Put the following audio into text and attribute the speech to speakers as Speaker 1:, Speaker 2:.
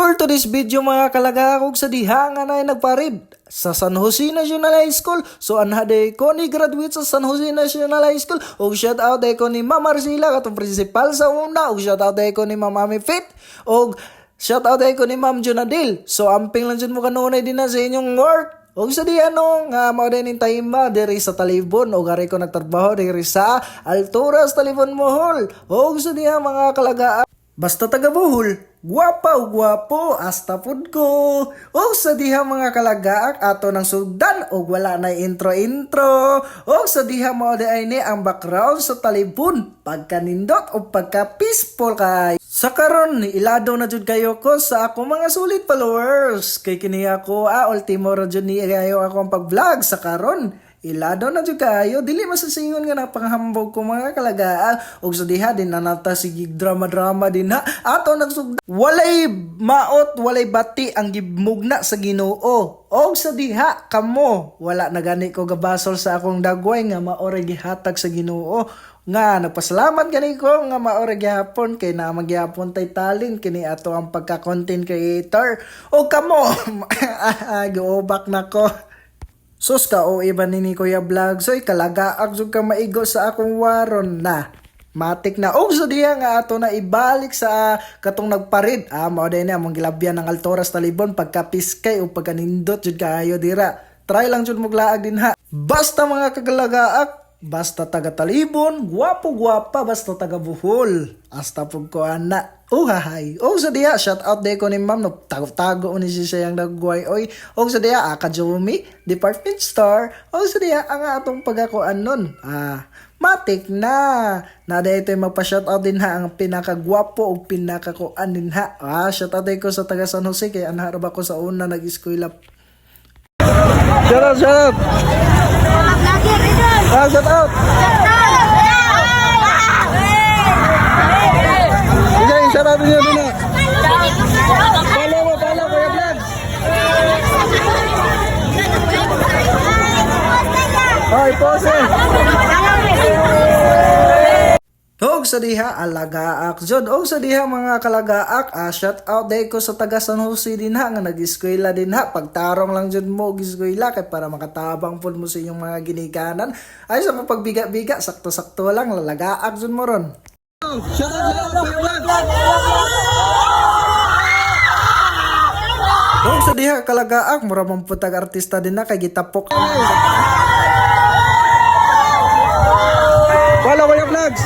Speaker 1: For today's video mga kalagakog sa diha nga na nagparid sa San Jose National High School. So anhaday ko ni graduate sa San Jose National High School. Og shout out day ko ni Ma'am Marcela katong principal sa una. Og shout out day ko ni Ma'am Ami Fit. Og shout out day ko ni Ma'am Jonadil. So amping lang dyan mo kanunay din na sa inyong work. Og sa di ano nga mao din in time diri sa Talibon og ari ko nagtrabaho diri sa Alturas Talibon Mohol. Og sa diha mga kalagaan basta taga Bohol, guwapa o guwapo, hasta pud ko. O sa diha mga kalagaak, ato ng sugdan, o wala na intro-intro. O sa diha mo ay ni ang background sa Talibon, pagkanindot o pagka-peaceful kay. Sa karon ni ilado na jud kayo ko sa ako mga sulit followers. Kay kini ako, ultimo ra jud ni kayo ako ang pag-vlog sa karon. Ilado na jud kayo, dili masasingon nga napanghambog ko mga kalagaan. Og sa diha din nanata sige drama-drama din ha. Ato nagsugda. Walay maot, walay bati ang gibmugna sa Ginoo. Og sa diha kamo, wala na gani ko gabasol sa akong dagway nga maore gihatag sa Ginoo. Nga nagpasalamat gani ko nga maore gihapon kay na magyapon tay talent kini ato ang pagka-content creator. Og kamo, giobak na ko. Sus ka o iba ni Kuya Vlog, so ikalagaak jud ka maigo sa akong waron na. Matik na og sa diha nga ato na ibalik sa katong nagparid. Mao din among gilabyan ng Alturas Talibon pagkapiskay o pagkanindot jud kaayo dira. Try lang jud moglaag din ha. Basta mga kagalagaak, basta taga Talibon, guwapo-guwapa basta taga Bohol. Hasta pug ko ana. Hahay. O sa diha, shout out day ko ni ma'am, nagtago-tago ni siya yung nagguay. Oy, o sa diha, Akajumi, department store. O sa diha, ang atong pagakuan nun. Matik na. Nada ito yung magpa-shout out din ha, ang pinakagwapo o pinakakuan din ha. Shout out day ko sa taga San Jose, kaya anharap ako sa una nag-eskwela. Shout out, shout out. Shout out. Shout out niyo din eh. Follow Kuya Vlog. Hoy, pose. Og sa diha alagaak jud og sa diha mga kalagaak shout out day ko sa taga San Jose din ha nga nag-eskwela din ha pagtarong lang jud mo og eskwela kay para makatabang pud mo sa inyong mga ginikanan ay sa pagbiga-biga sakto-sakto lang lalagaak jud mo ron. Shout out Kuya Vlog. Og sa diha kalagaak mura man pud tag artista din na kay gitapok. Follow Kuya Vlogs.